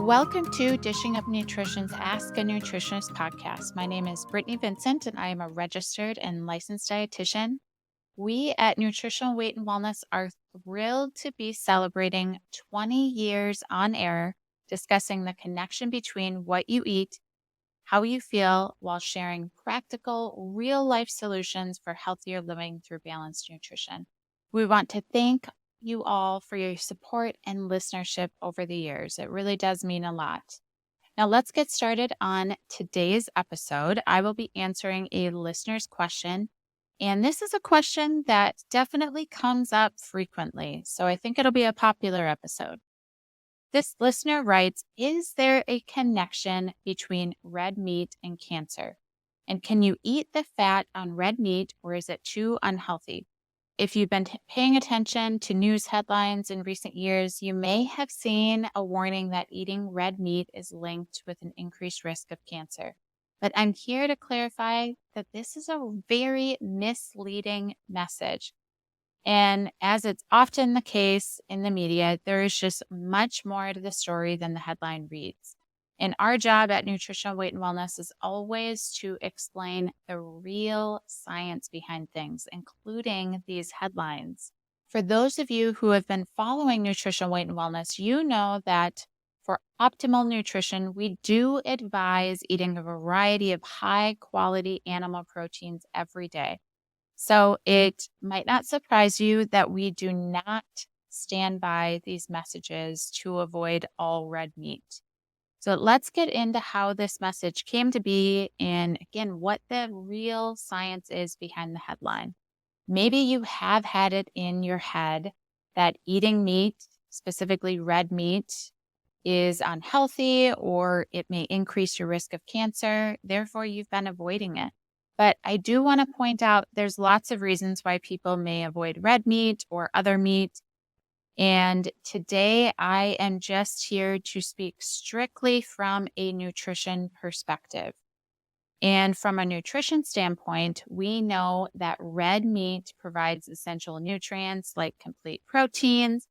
Welcome to Dishing Up Nutrition's Ask a Nutritionist podcast. My name is Brittany Vincent, and I am a registered and licensed dietitian. We at Nutritional Weight and Wellness are thrilled to be celebrating 20 years on air, discussing the connection between what you eat, how you feel, while sharing practical, real life solutions for healthier living through balanced nutrition. We want to thank you all for your support and listenership over the years. It really does mean a lot. Now, let's get started on today's episode. I will be answering a listener's question, and this is a question that definitely comes up frequently, so I think it'll be a popular episode. This listener writes, is there a connection between red meat and cancer? And can you eat the fat on red meat, or is it too unhealthy? If you've been paying attention to news headlines in recent years, you may have seen a warning that eating red meat is linked with an increased risk of cancer. But I'm here to clarify that this is a very misleading message. And as it's often the case in the media, there is just much more to the story than the headline reads. And our job at Nutritional Weight and Wellness is always to explain the real science behind things, including these headlines. For those of you who have been following Nutritional Weight and Wellness, you know that for optimal nutrition, we do advise eating a variety of high quality animal proteins every day. So it might not surprise you that we do not stand by these messages to avoid all red meat. So let's get into how this message came to be and, again, what the real science is behind the headline. Maybe you have had it in your head that eating meat, specifically red meat, is unhealthy or it may increase your risk of cancer. Therefore, you've been avoiding it. But I do want to point out there's lots of reasons why people may avoid red meat or other meat. And today I am just here to speak strictly from a nutrition perspective. And from a nutrition standpoint, we know that red meat provides essential nutrients like complete proteins,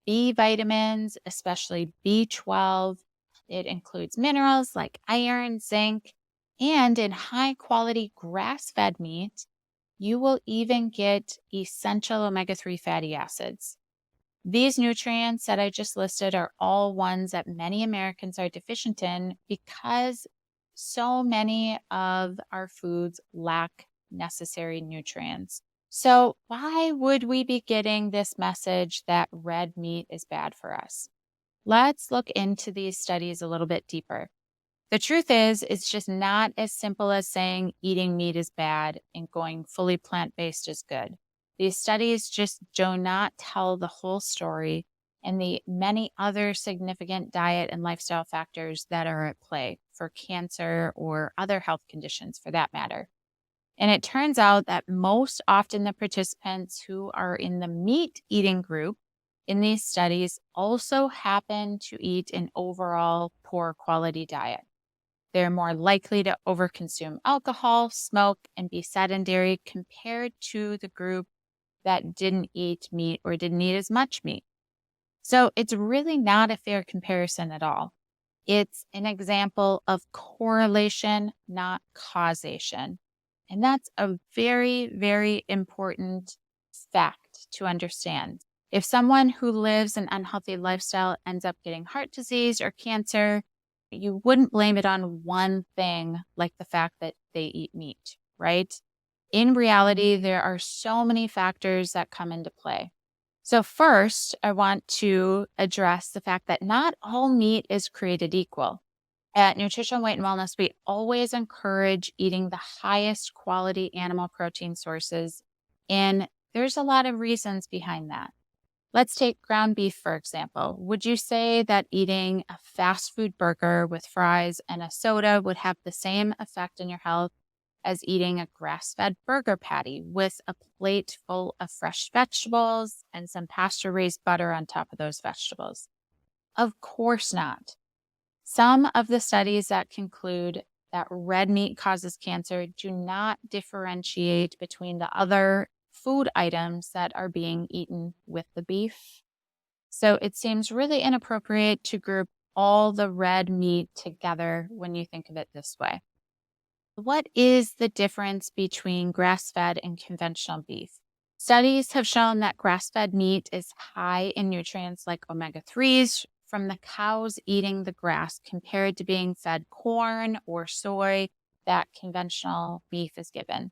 B vitamins, especially B12. It includes minerals like iron, zinc, and in high quality grass-fed meat, you will even get essential omega-3 fatty acids. These nutrients that I just listed are all ones that many Americans are deficient in because so many of our foods lack necessary nutrients. So why would we be getting this message that red meat is bad for us? Let's look into these studies a little bit deeper. The truth is, it's just not as simple as saying eating meat is bad and going fully plant-based is good. These studies just do not tell the whole story and the many other significant diet and lifestyle factors that are at play for cancer or other health conditions for that matter. And it turns out that most often the participants who are in the meat eating group in these studies also happen to eat an overall poor quality diet. They're more likely to overconsume alcohol, smoke, and be sedentary compared to the group that didn't eat meat or didn't eat as much meat. So it's really not a fair comparison at all. It's an example of correlation, not causation. And that's a very, very important fact to understand. If someone who lives an unhealthy lifestyle ends up getting heart disease or cancer, you wouldn't blame it on one thing like the fact that they eat meat, right? In reality, there are so many factors that come into play. So first, I want to address the fact that not all meat is created equal. At Nutrition, Weight, and Wellness, we always encourage eating the highest quality animal protein sources, and there's a lot of reasons behind that. Let's take ground beef, for example. Would you say that eating a fast food burger with fries and a soda would have the same effect on your health as eating a grass-fed burger patty with a plate full of fresh vegetables and some pasture-raised butter on top of those vegetables? Of course not. Some of the studies that conclude that red meat causes cancer do not differentiate between the other food items that are being eaten with the beef. So it seems really inappropriate to group all the red meat together when you think of it this way. What is the difference between grass fed and conventional beef? Studies have shown that grass fed meat is high in nutrients like omega 3s from the cows eating the grass compared to being fed corn or soy that conventional beef is given.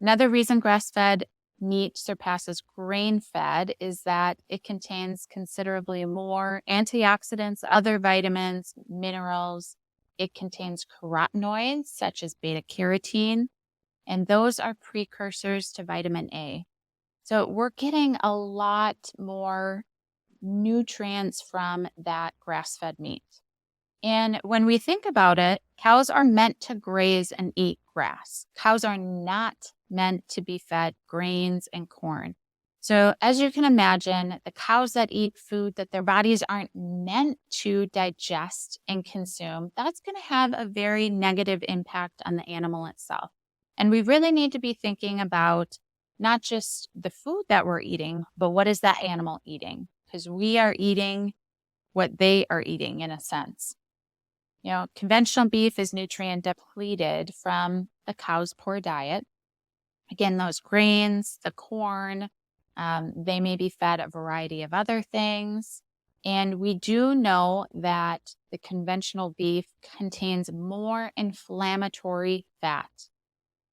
Another reason grass fed meat surpasses grain fed is that it contains considerably more antioxidants, other vitamins, minerals. It contains carotenoids such as beta carotene, and those are precursors to vitamin A. So we're getting a lot more nutrients from that grass fed meat. And when we think about it, cows are meant to graze and eat grass. Cows are not meant to be fed grains and corn. So, as you can imagine, the cows that eat food that their bodies aren't meant to digest and consume, that's going to have a very negative impact on the animal itself. And we really need to be thinking about not just the food that we're eating, but what is that animal eating? Because we are eating what they are eating in a sense. Conventional beef is nutrient depleted from the cow's poor diet. Again, those grains, the corn, they may be fed a variety of other things. And we do know that the conventional beef contains more inflammatory fat.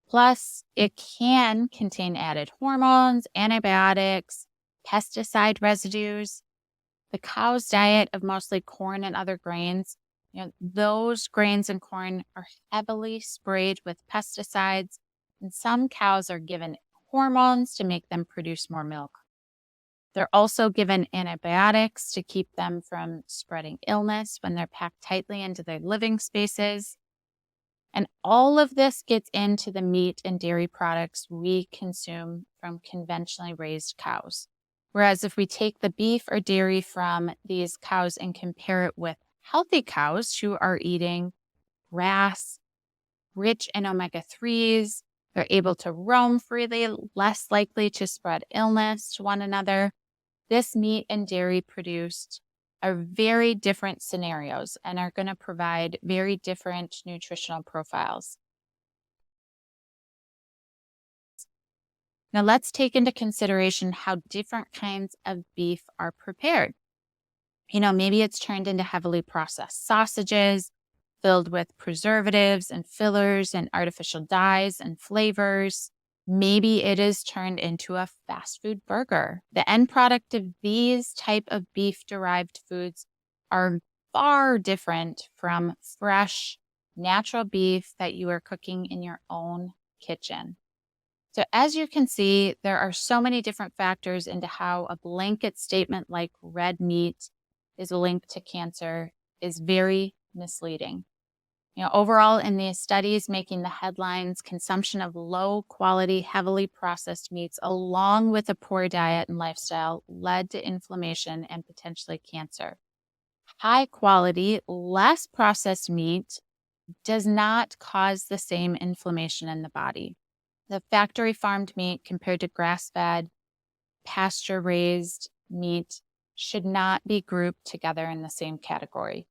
Plus, it can contain added hormones, antibiotics, pesticide residues. The cow's diet of mostly corn and other grains, those grains and corn are heavily sprayed with pesticides, and some cows are given hormones to make them produce more milk. They're also given antibiotics to keep them from spreading illness when they're packed tightly into their living spaces. And all of this gets into the meat and dairy products we consume from conventionally raised cows. Whereas if we take the beef or dairy from these cows and compare it with healthy cows who are eating grass, rich in omega 3s, they're able to roam freely, less likely to spread illness to one another. This meat and dairy produced are very different scenarios and are going to provide very different nutritional profiles. Now, let's take into consideration how different kinds of beef are prepared. Maybe it's turned into heavily processed sausages filled with preservatives and fillers and artificial dyes and flavors. Maybe it is turned into a fast food burger. The end product of these type of beef derived foods are far different from fresh, natural beef that you are cooking in your own kitchen. So as you can see, there are so many different factors into how a blanket statement like red meat is linked to cancer is very misleading. Overall, in these studies making the headlines, consumption of low quality, heavily processed meats, along with a poor diet and lifestyle, led to inflammation and potentially cancer. High quality, less processed meat does not cause the same inflammation in the body. The factory farmed meat compared to grass fed, pasture raised meat should not be grouped together in the same category.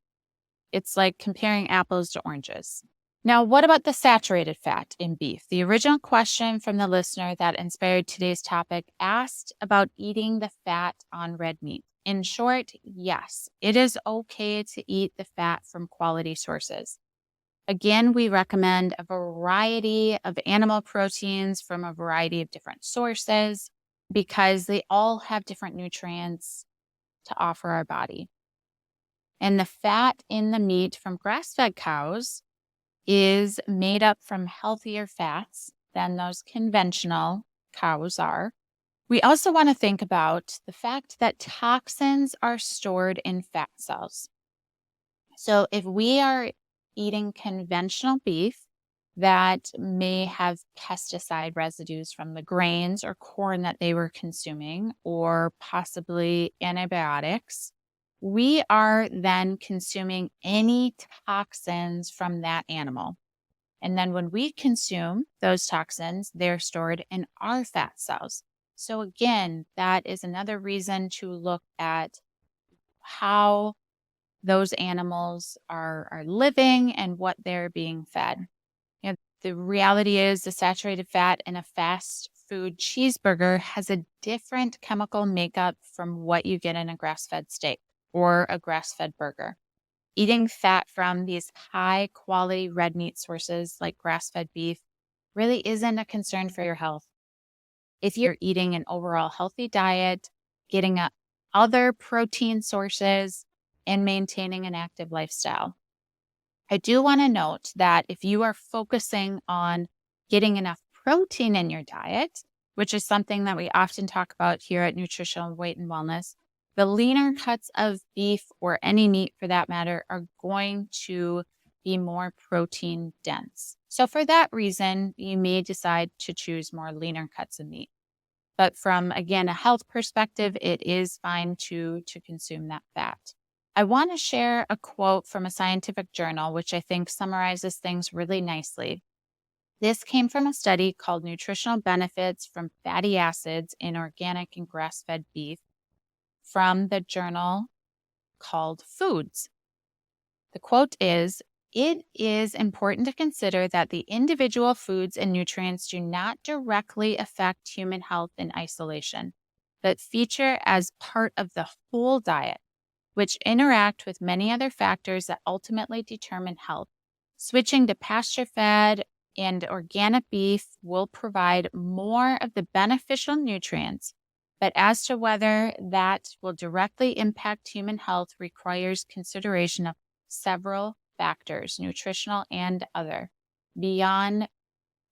It's like comparing apples to oranges. Now, what about the saturated fat in beef? The original question from the listener that inspired today's topic asked about eating the fat on red meat. In short, yes, it is okay to eat the fat from quality sources. Again, we recommend a variety of animal proteins from a variety of different sources because they all have different nutrients to offer our body. And the fat in the meat from grass-fed cows is made up from healthier fats than those conventional cows are. We also want to think about the fact that toxins are stored in fat cells. So if we are eating conventional beef that may have pesticide residues from the grains or corn that they were consuming, or possibly antibiotics, we are then consuming any toxins from that animal. And then when we consume those toxins, they're stored in our fat cells. So again, that is another reason to look at how those animals are living and what they're being fed. The reality is the saturated fat in a fast food cheeseburger has a different chemical makeup from what you get in a grass-fed steak or a grass-fed burger. Eating fat from these high quality red meat sources like grass-fed beef really isn't a concern for your health. If you're eating an overall healthy diet, getting other protein sources, and maintaining an active lifestyle. I do want to note that if you are focusing on getting enough protein in your diet, which is something that we often talk about here at Nutritional Weight and Wellness, the leaner cuts of beef or any meat for that matter are going to be more protein dense. So for that reason, you may decide to choose more leaner cuts of meat. But from, again, a health perspective, it is fine to consume that fat. I want to share a quote from a scientific journal, which I think summarizes things really nicely. This came from a study called Nutritional Benefits from Fatty Acids in Organic and Grass-Fed Beef from the journal called Foods. The quote is, "It is important to consider that the individual foods and nutrients do not directly affect human health in isolation, but feature as part of the whole diet, which interact with many other factors that ultimately determine health. Switching to pasture-fed and organic beef will provide more of the beneficial nutrients, but as to whether that will directly impact human health requires consideration of several factors, nutritional and other, beyond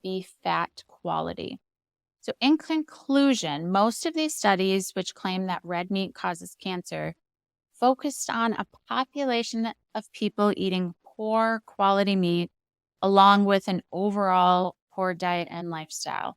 beef fat quality." So, in conclusion, most of these studies, which claim that red meat causes cancer, focused on a population of people eating poor quality meat, along with an overall poor diet and lifestyle.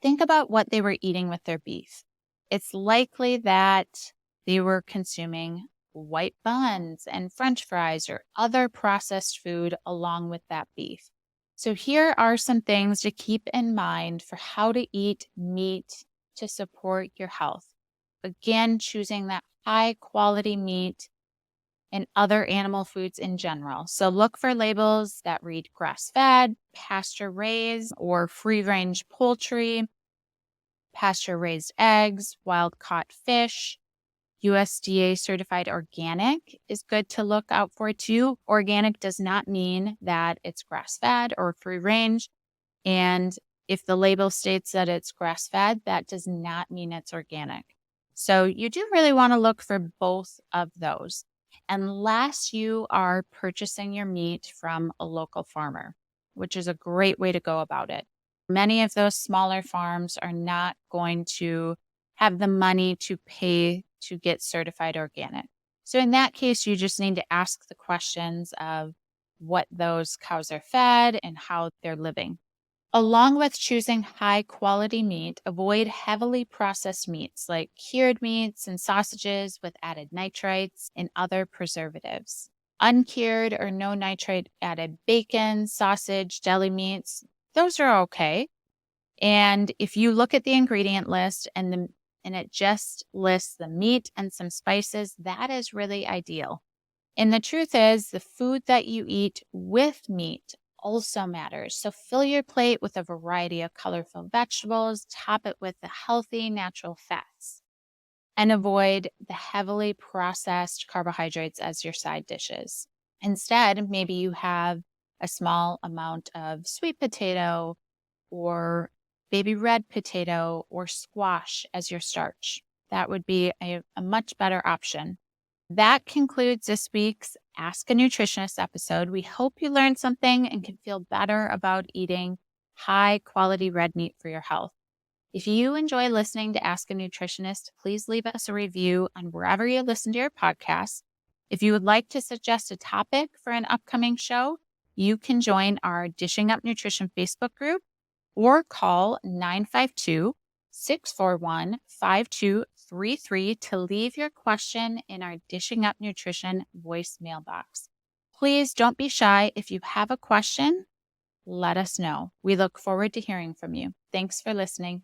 Think about what they were eating with their beef. It's likely that they were consuming white buns and French fries or other processed food along with that beef. So, here are some things to keep in mind for how to eat meat to support your health. Again, choosing that high quality meat and other animal foods in general. So look for labels that read grass fed, pasture raised, or free range poultry, pasture raised eggs, wild caught fish. USDA certified organic is good to look out for too. Organic does not mean that it's grass fed or free range. And if the label states that it's grass fed, that does not mean it's organic. So you do really want to look for both of those, unless you are purchasing your meat from a local farmer, which is a great way to go about it. Many of those smaller farms are not going to have the money to pay to get certified organic. So in that case, you just need to ask the questions of what those cows are fed and how they're living. Along with choosing high quality meat, avoid heavily processed meats like cured meats and sausages with added nitrites and other preservatives. Uncured or no nitrate added bacon, sausage, deli meats, those are okay. And if you look at the ingredient list and it just lists the meat and some spices, that is really ideal. And the truth is, the food that you eat with meat also matters. So fill your plate with a variety of colorful vegetables, top it with the healthy natural fats, and avoid the heavily processed carbohydrates as your side dishes. Instead, maybe you have a small amount of sweet potato or baby red potato or squash as your starch. That would be a much better option. That concludes this week's Ask a Nutritionist episode. We hope you learned something and can feel better about eating high quality red meat for your health. If you enjoy listening to Ask a Nutritionist, please leave us a review on wherever you listen to your podcasts. If you would like to suggest a topic for an upcoming show, you can join our Dishing Up Nutrition Facebook group or call 952-641-5233 to leave your question in our Dishing Up Nutrition voicemail box. Please don't be shy. If you have a question, let us know. We look forward to hearing from you. Thanks for listening.